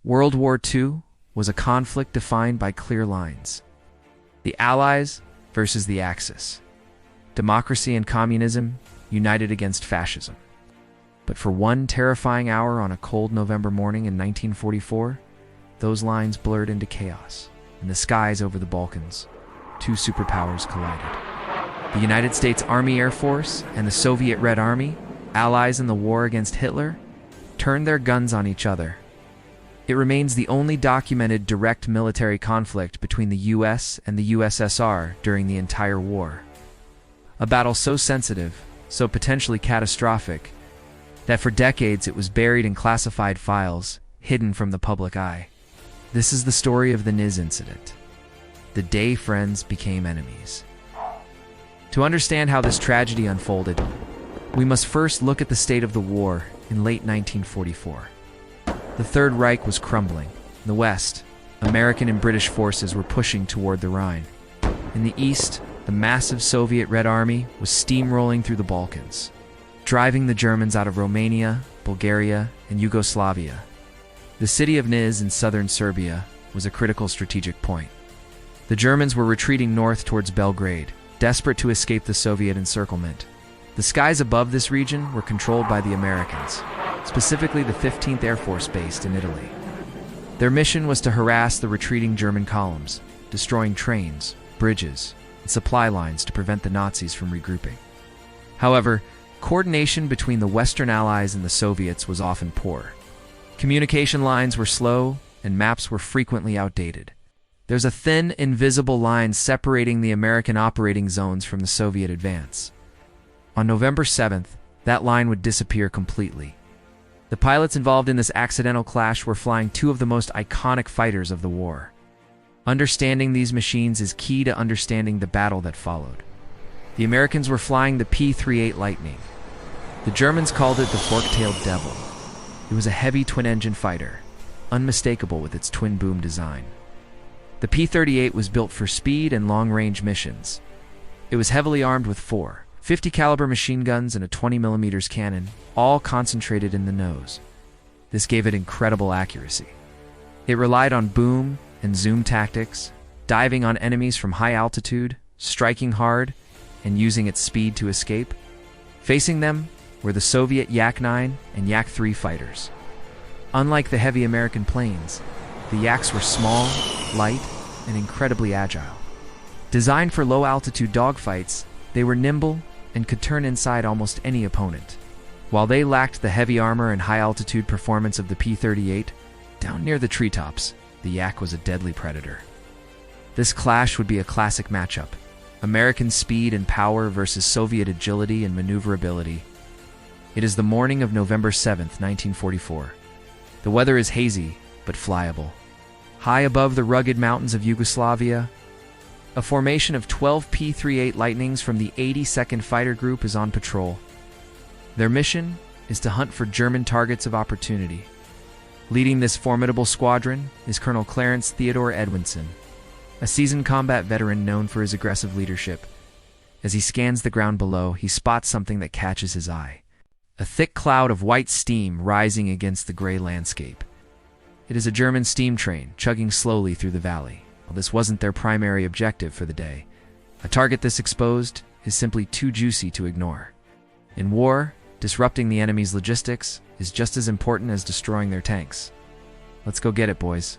World War II was a conflict defined by clear lines. The Allies versus the Axis. Democracy and communism united against fascism. But for one terrifying hour on a cold November morning in 1944, those lines blurred into chaos. In the skies over the Balkans, two superpowers collided. The United States Army Air Force and the Soviet Red Army, allies in the war against Hitler, turned their guns on each other. It remains the only documented direct military conflict between the US and the USSR during the entire war. A battle so sensitive, so potentially catastrophic, that for decades it was buried in classified files, hidden from the public eye. This is the story of the NIS incident. The day friends became enemies. To understand how this tragedy unfolded, we must first look at the state of the war in late 1944. The Third Reich was crumbling. In the West, American and British forces were pushing toward the Rhine. In the East, the massive Soviet Red Army was steamrolling through the Balkans, driving the Germans out of Romania, Bulgaria, and Yugoslavia. The city of Nis in southern Serbia was a critical strategic point. The Germans were retreating north towards Belgrade, desperate to escape the Soviet encirclement. The skies above this region were controlled by the Americans, specifically the 15th Air Force based in Italy. Their mission was to harass the retreating German columns, destroying trains, bridges, and supply lines to prevent the Nazis from regrouping. However, coordination between the Western Allies and the Soviets was often poor. Communication lines were slow, and maps were frequently outdated. There's a thin, invisible line separating the American operating zones from the Soviet advance. On November 7th, that line would disappear completely. The pilots involved in this accidental clash were flying two of the most iconic fighters of the war. Understanding these machines is key to understanding the battle that followed. The Americans were flying the P-38 Lightning. The Germans called it the Fork-tailed Devil. It was a heavy twin-engine fighter, unmistakable with its twin-boom design. The P-38 was built for speed and long-range missions. It was heavily armed with four 50 caliber machine guns and a 20mm cannon, all concentrated in the nose. This gave it incredible accuracy. It relied on boom and zoom tactics, diving on enemies from high altitude, striking hard, and using its speed to escape. Facing them were the Soviet Yak-9 and Yak-3 fighters. Unlike the heavy American planes, the Yaks were small, light, and incredibly agile. Designed for low-altitude dogfights, they were nimble and could turn inside almost any opponent. While they lacked the heavy armor and high-altitude performance of the P-38, down near the treetops, the Yak was a deadly predator. This clash would be a classic matchup: American speed and power versus Soviet agility and maneuverability. It is the morning of November 7th, 1944. The weather is hazy, but flyable. High above the rugged mountains of Yugoslavia, a formation of 12 P-38 Lightnings from the 82nd Fighter Group is on patrol. Their mission is to hunt for German targets of opportunity. Leading this formidable squadron is Colonel Clarence Edwinson, a seasoned combat veteran known for his aggressive leadership. As he scans the ground below, he spots something that catches his eye: a thick cloud of white steam rising against the gray landscape. It is a German steam train chugging slowly through the valley. Well, this wasn't their primary objective for the day. A target this exposed is simply too juicy to ignore. In war, disrupting the enemy's logistics is just as important as destroying their tanks. Let's go get it, boys.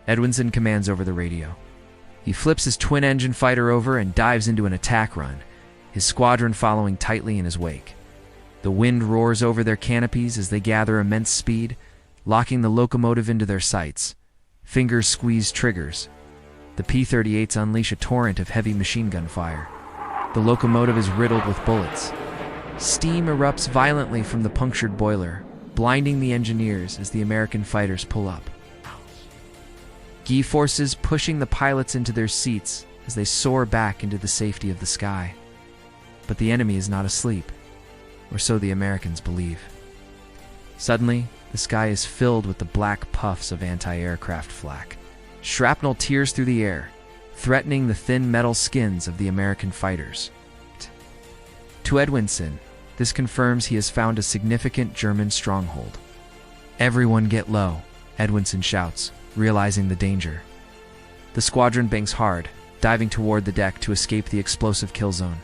Edwinson commands over the radio. He flips his twin-engine fighter over and dives into an attack run, his squadron following tightly in his wake. The wind roars over their canopies as they gather immense speed, locking the locomotive into their sights. Fingers squeeze triggers. The P-38s unleash a torrent of heavy machine gun fire. The locomotive is riddled with bullets. Steam erupts violently from the punctured boiler, blinding the engineers as the American fighters pull up. G forces pushing the pilots into their seats as they soar back into the safety of the sky. But the enemy is not asleep, or so the Americans believe. Suddenly, the sky is filled with the black puffs of anti-aircraft flak. Shrapnel tears through the air, threatening the thin metal skins of the American fighters. To Edwinson, this confirms he has found a significant German stronghold. Everyone get low. Edwinson shouts, realizing the danger. The squadron banks hard, diving toward the deck to escape the explosive kill zone.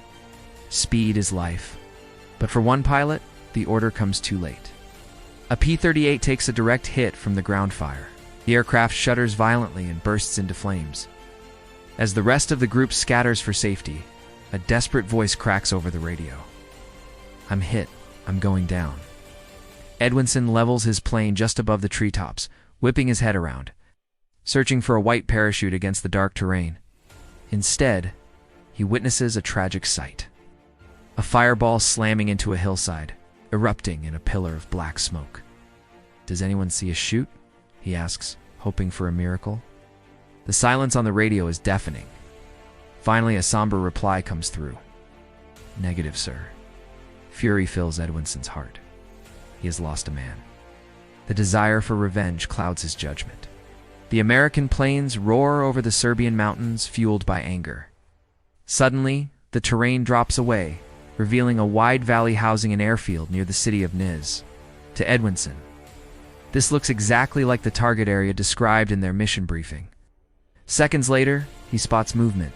Speed is life. But for one pilot, the order comes too late. A P-38 takes a direct hit from the ground fire. The aircraft shudders violently and bursts into flames. As the rest of the group scatters for safety, a desperate voice cracks over the radio. "I'm hit. I'm going down." Edwinson levels his plane just above the treetops, whipping his head around, searching for a white parachute against the dark terrain. Instead, he witnesses a tragic sight. A fireball slamming into a hillside, erupting in a pillar of black smoke. "Does anyone see a chute?" he asks, hoping for a miracle. The silence on the radio is deafening. Finally, a somber reply comes through. "Negative, sir." Fury fills Edwinson's heart. He has lost a man. The desire for revenge clouds his judgment. The American planes roar over the Serbian mountains, fueled by anger. Suddenly, the terrain drops away, revealing a wide valley housing an airfield near the city of Niš. To Edwinson, this looks exactly like the target area described in their mission briefing. Seconds later, he spots movement.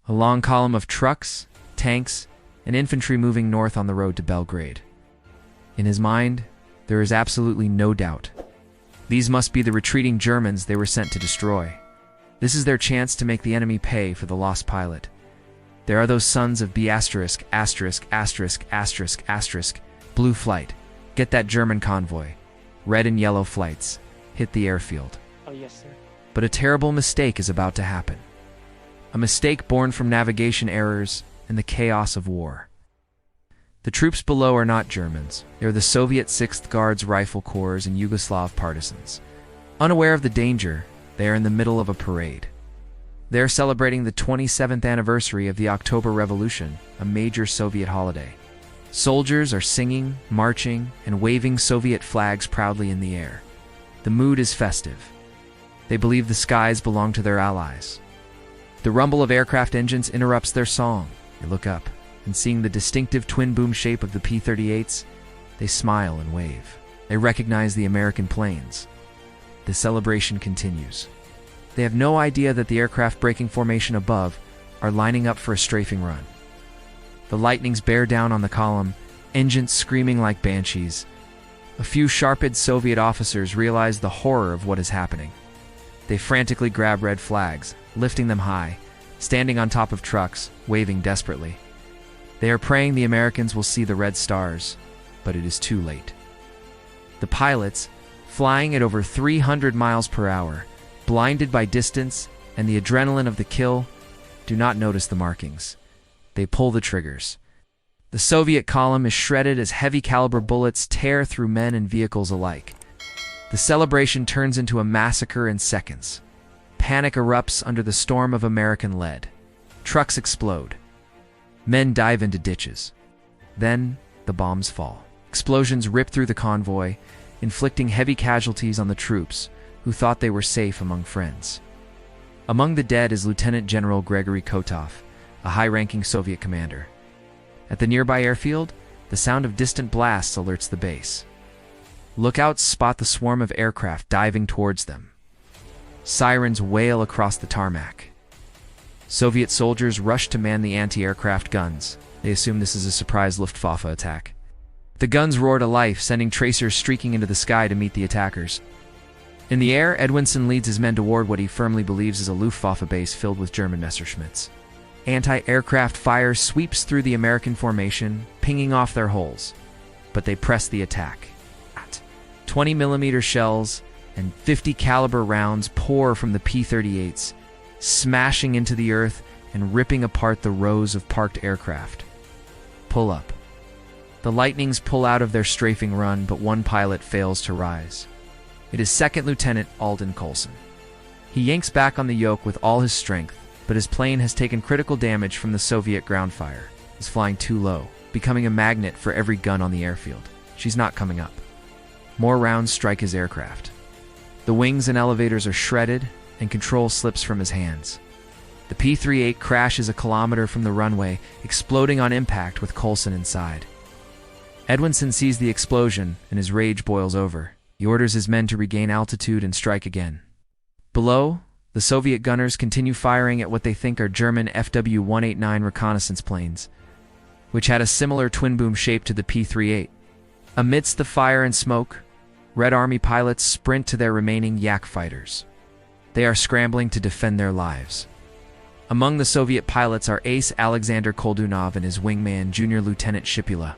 A long column of trucks, tanks, and infantry moving north on the road to Belgrade. In his mind, there is absolutely no doubt. These must be the retreating Germans they were sent to destroy. This is their chance to make the enemy pay for the lost pilot. There are those sons of B**************, blue flight. Get that German convoy. Red and yellow flights. Hit the airfield. Oh, yes, sir. But a terrible mistake is about to happen. A mistake born from navigation errors and the chaos of war. The troops below are not Germans. They are the Soviet 6th Guards Rifle Corps and Yugoslav partisans. Unaware of the danger, they are in the middle of a parade. They are celebrating the 27th anniversary of the October Revolution, a major Soviet holiday. Soldiers are singing, marching, and waving Soviet flags proudly in the air. The mood is festive. They believe the skies belong to their allies. The rumble of aircraft engines interrupts their song. They look up, and seeing the distinctive twin-boom shape of the P-38s, they smile and wave. They recognize the American planes. The celebration continues. They have no idea that the aircraft breaking formation above are lining up for a strafing run. The lightnings bear down on the column, engines screaming like banshees. A few sharp-eyed Soviet officers realize the horror of what is happening. They frantically grab red flags, lifting them high, standing on top of trucks, waving desperately. They are praying the Americans will see the red stars, but it is too late. The pilots, flying at over 300 miles per hour, blinded by distance and the adrenaline of the kill, do not notice the markings. They pull the triggers. The Soviet column is shredded as heavy-caliber bullets tear through men and vehicles alike. The celebration turns into a massacre in seconds. Panic erupts under the storm of American lead. Trucks explode. Men dive into ditches. Then, the bombs fall. Explosions rip through the convoy, inflicting heavy casualties on the troops, who thought they were safe among friends. Among the dead is Lieutenant General Gregory Kotov, a high-ranking Soviet commander. At the nearby airfield, the sound of distant blasts alerts the base. Lookouts spot the swarm of aircraft diving towards them. Sirens wail across the tarmac. Soviet soldiers rush to man the anti-aircraft guns. They assume this is a surprise Luftwaffe attack. The guns roar to life, sending tracers streaking into the sky to meet the attackers. In the air, Edwinson leads his men toward what he firmly believes is a Luftwaffe base filled with German Messerschmitts. Anti-aircraft fire sweeps through the American formation, pinging off their holes. But they press the attack. 20mm shells and 50 caliber rounds pour from the P-38s, smashing into the earth and ripping apart the rows of parked aircraft. Pull up. The Lightnings pull out of their strafing run, but one pilot fails to rise. It is Second Lieutenant Alden Coulson. He yanks back on the yoke with all his strength, but his plane has taken critical damage from the Soviet ground fire. He's flying too low, becoming a magnet for every gun on the airfield. She's not coming up. More rounds strike his aircraft. The wings and elevators are shredded, and control slips from his hands. The P-38 crashes a kilometer from the runway, exploding on impact with Coulson inside. Edwinson sees the explosion, and his rage boils over. He orders his men to regain altitude and strike again. Below, the Soviet gunners continue firing at what they think are German FW-189 reconnaissance planes, which had a similar twin-boom shape to the P-38. Amidst the fire and smoke, Red Army pilots sprint to their remaining Yak fighters. They are scrambling to defend their lives. Among the Soviet pilots are ace Alexander Koldunov and his wingman, Junior Lieutenant Shipula.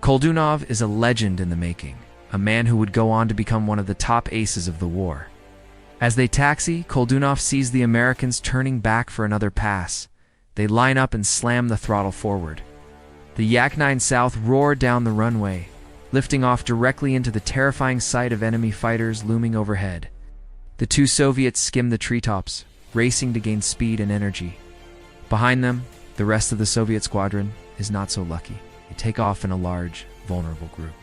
Koldunov is a legend in the making, a man who would go on to become one of the top aces of the war. As they taxi, Koldunov sees the Americans turning back for another pass. They line up and slam the throttle forward. The Yak-9 South roar down the runway, lifting off directly into the terrifying sight of enemy fighters looming overhead. The two Soviets skim the treetops, racing to gain speed and energy. Behind them, the rest of the Soviet squadron is not so lucky. They take off in a large, vulnerable group.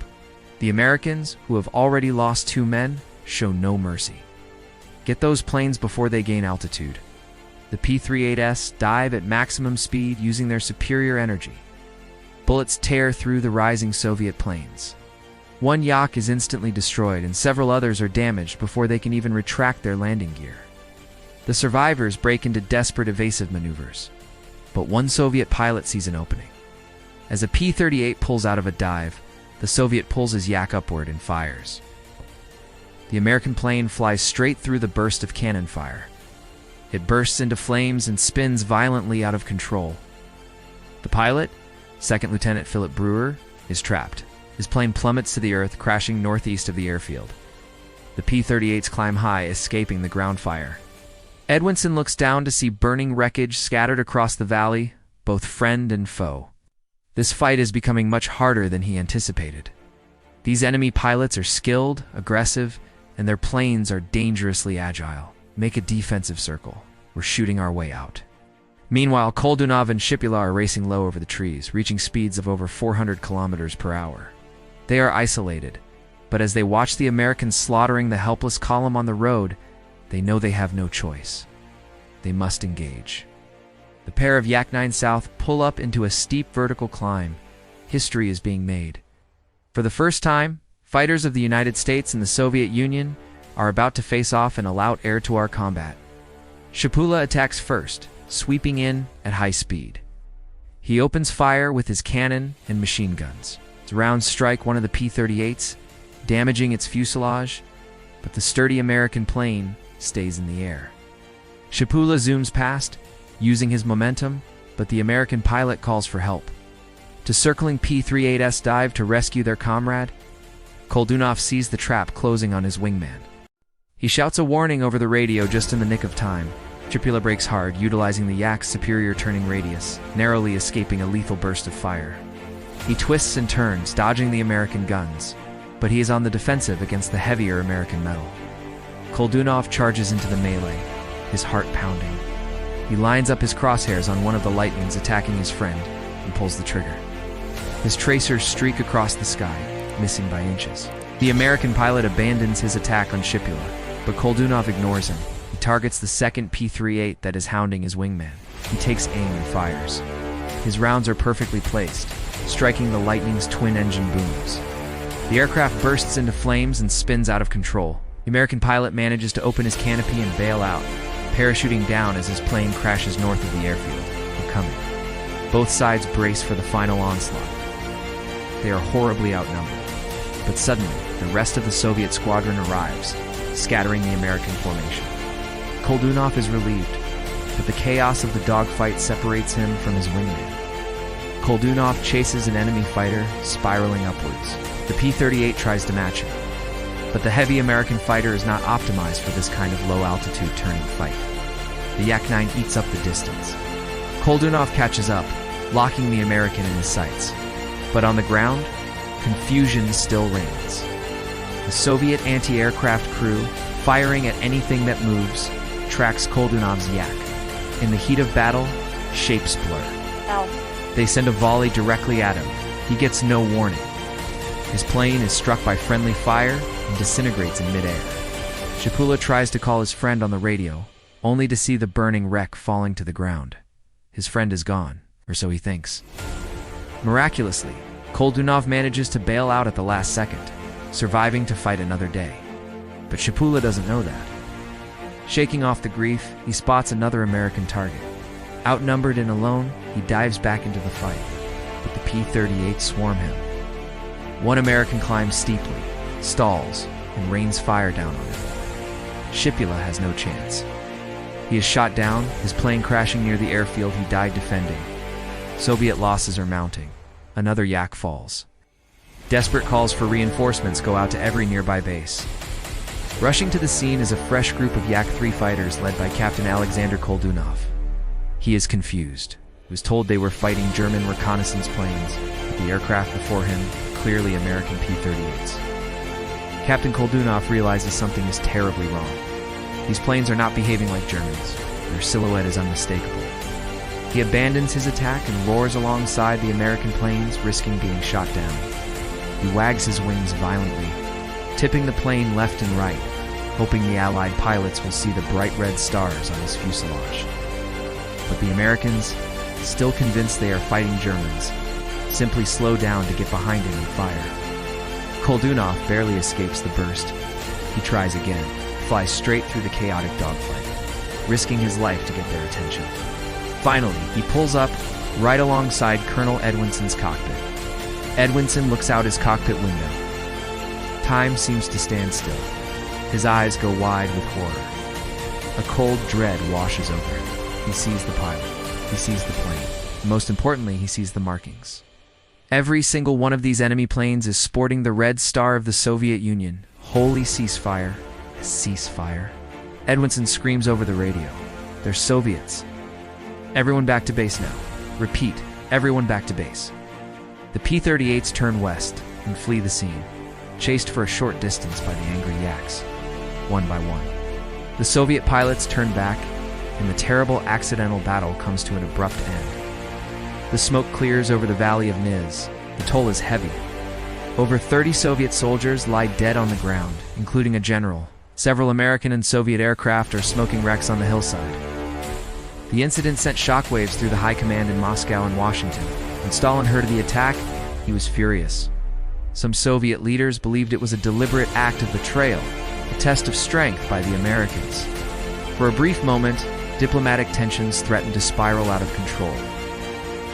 The Americans, who have already lost 2 men, show no mercy. Get those planes before they gain altitude. The P-38s dive at maximum speed using their superior energy. Bullets tear through the rising Soviet planes. One Yak is instantly destroyed and several others are damaged before they can even retract their landing gear. The survivors break into desperate evasive maneuvers, but one Soviet pilot sees an opening. As a P-38 pulls out of a dive, the Soviet pulls his Yak upward and fires. The American plane flies straight through the burst of cannon fire. It bursts into flames and spins violently out of control. The pilot, Second Lieutenant Philip Brewer, is trapped. His plane plummets to the earth, crashing northeast of the airfield. The P-38s climb high, escaping the ground fire. Edwinson looks down to see burning wreckage scattered across the valley, both friend and foe. This fight is becoming much harder than he anticipated. These enemy pilots are skilled, aggressive, and their planes are dangerously agile. Make a defensive circle. We're shooting our way out. Meanwhile, Koldunov and Shipula are racing low over the trees, reaching speeds of over 400 kilometers per hour. They are isolated, but as they watch the Americans slaughtering the helpless column on the road, they know they have no choice. They must engage. The pair of Yak-9 South pull up into a steep vertical climb. History is being made. For the first time, fighters of the United States and the Soviet Union are about to face off in all-out air-to-air combat. Shipula attacks first, sweeping in at high speed. He opens fire with his cannon and machine guns. His rounds strike one of the P-38s, damaging its fuselage, but the sturdy American plane stays in the air. Shipula zooms past, using his momentum, but the American pilot calls for help. To circling P-38s dive to rescue their comrade, Koldunov sees the trap closing on his wingman. He shouts a warning over the radio just in the nick of time. Shipula brakes hard, utilizing the Yak's superior turning radius, narrowly escaping a lethal burst of fire. He twists and turns, dodging the American guns, but he is on the defensive against the heavier American metal. Koldunov charges into the melee, his heart pounding. He lines up his crosshairs on one of the lightnings attacking his friend and pulls the trigger. His tracers streak across the sky, missing by inches. The American pilot abandons his attack on Shipula, but Koldunov ignores him. He targets the second P-38 that is hounding his wingman. He takes aim and fires. His rounds are perfectly placed, striking the Lightning's twin-engine booms. The aircraft bursts into flames and spins out of control. The American pilot manages to open his canopy and bail out, parachuting down as his plane crashes north of the airfield. They're coming. Both sides brace for the final onslaught. They are horribly outnumbered. But suddenly, the rest of the Soviet squadron arrives, scattering the American formation. Koldunov is relieved, but the chaos of the dogfight separates him from his wingman. Koldunov chases an enemy fighter, spiraling upwards. The P-38 tries to match him, but the heavy American fighter is not optimized for this kind of low-altitude turning fight. The Yak-9 eats up the distance. Koldunov catches up, locking the American in his sights. But on the ground, confusion still reigns. The Soviet anti-aircraft crew, firing at anything that moves, tracks Koldunov's Yak. In the heat of battle, shapes blur. Ow. They send a volley directly at him. He gets no warning. His plane is struck by friendly fire and disintegrates in midair. Shipula tries to call his friend on the radio, only to see the burning wreck falling to the ground. His friend is gone, or so he thinks. Miraculously, Koldunov manages to bail out at the last second. surviving to fight another day. But Shipula doesn't know that. Shaking off the grief, he spots another American target. Outnumbered and alone, he dives back into the fight, but the P-38 swarm him. One American climbs steeply, stalls, and rains fire down on him. Shipula has no chance. He is shot down, his plane crashing near the airfield he died defending. Soviet losses are mounting. Another Yak falls. Desperate calls for reinforcements go out to every nearby base. Rushing to the scene is a fresh group of Yak-3 fighters led by Captain Alexander Koldunov. He is confused. He was told they were fighting German reconnaissance planes, but the aircraft before him were clearly American P-38s. Captain Koldunov realizes something is terribly wrong. These planes are not behaving like Germans. Their silhouette is unmistakable. He abandons his attack and roars alongside the American planes, risking being shot down. He wags his wings violently, tipping the plane left and right, hoping the Allied pilots will see the bright red stars on his fuselage. But the Americans, still convinced they are fighting Germans, simply slow down to get behind him and fire. Koldunov barely escapes the burst. He tries again, flies straight through the chaotic dogfight, risking his life to get their attention. Finally, he pulls up right alongside Colonel Edwinson's cockpit. Edwinson looks out his cockpit window. Time seems to stand still. His eyes go wide with horror. A cold dread washes over him. He sees the pilot. He sees the plane. Most importantly, he sees the markings. Every single one of these enemy planes is sporting the red star of the Soviet Union. Holy ceasefire. Ceasefire. Edwinson screams over the radio. They're Soviets. Everyone back to base now. Repeat, everyone back to base. The P-38s turn west and flee the scene, chased for a short distance by the angry Yaks, one by one. The Soviet pilots turn back, and the terrible accidental battle comes to an abrupt end. The smoke clears over the valley of Niz. The toll is heavy. Over 30 Soviet soldiers lie dead on the ground, including a general. Several American and Soviet aircraft are smoking wrecks on the hillside. The incident sent shockwaves through the high command in Moscow and Washington. When Stalin heard of the attack, he was furious. Some Soviet leaders believed it was a deliberate act of betrayal, a test of strength by the Americans. For a brief moment, diplomatic tensions threatened to spiral out of control,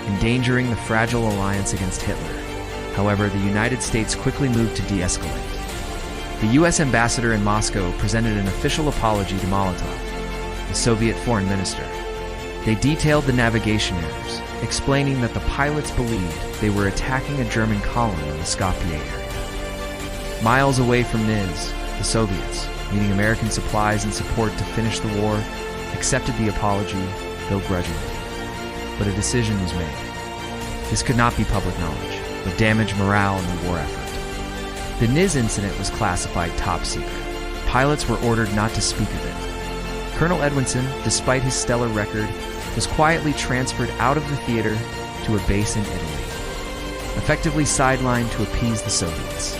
endangering the fragile alliance against Hitler. However, the United States quickly moved to de-escalate. The U.S. ambassador in Moscow presented an official apology to Molotov, the Soviet foreign minister. They detailed the navigation errors, explaining that the pilots believed they were attacking a German column in the Skopje area. Miles away from Niz, the Soviets, needing American supplies and support to finish the war, accepted the apology, though grudgingly. But a decision was made. This could not be public knowledge, would damage morale in the war effort. The Niz incident was classified top secret. Pilots were ordered not to speak of it. Colonel Edwinson, despite his stellar record, was quietly transferred out of the theater to a base in Italy, effectively sidelined to appease the Soviets.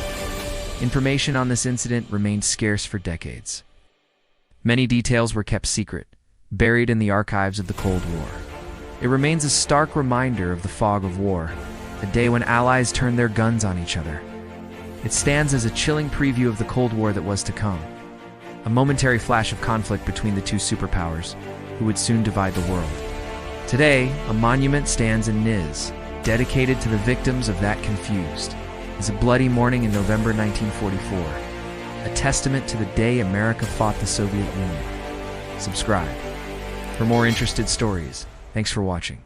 Information on this incident remained scarce for decades. Many details were kept secret, buried in the archives of the Cold War. It remains a stark reminder of the fog of war, a day when allies turned their guns on each other. It stands as a chilling preview of the Cold War that was to come, a momentary flash of conflict between the two superpowers, who would soon divide the world. Today, a monument stands in Niz, dedicated to the victims of that confused. It's a bloody morning in November 1944, a testament to the day America fought the Soviet Union. Subscribe for more interested stories. Thanks for watching.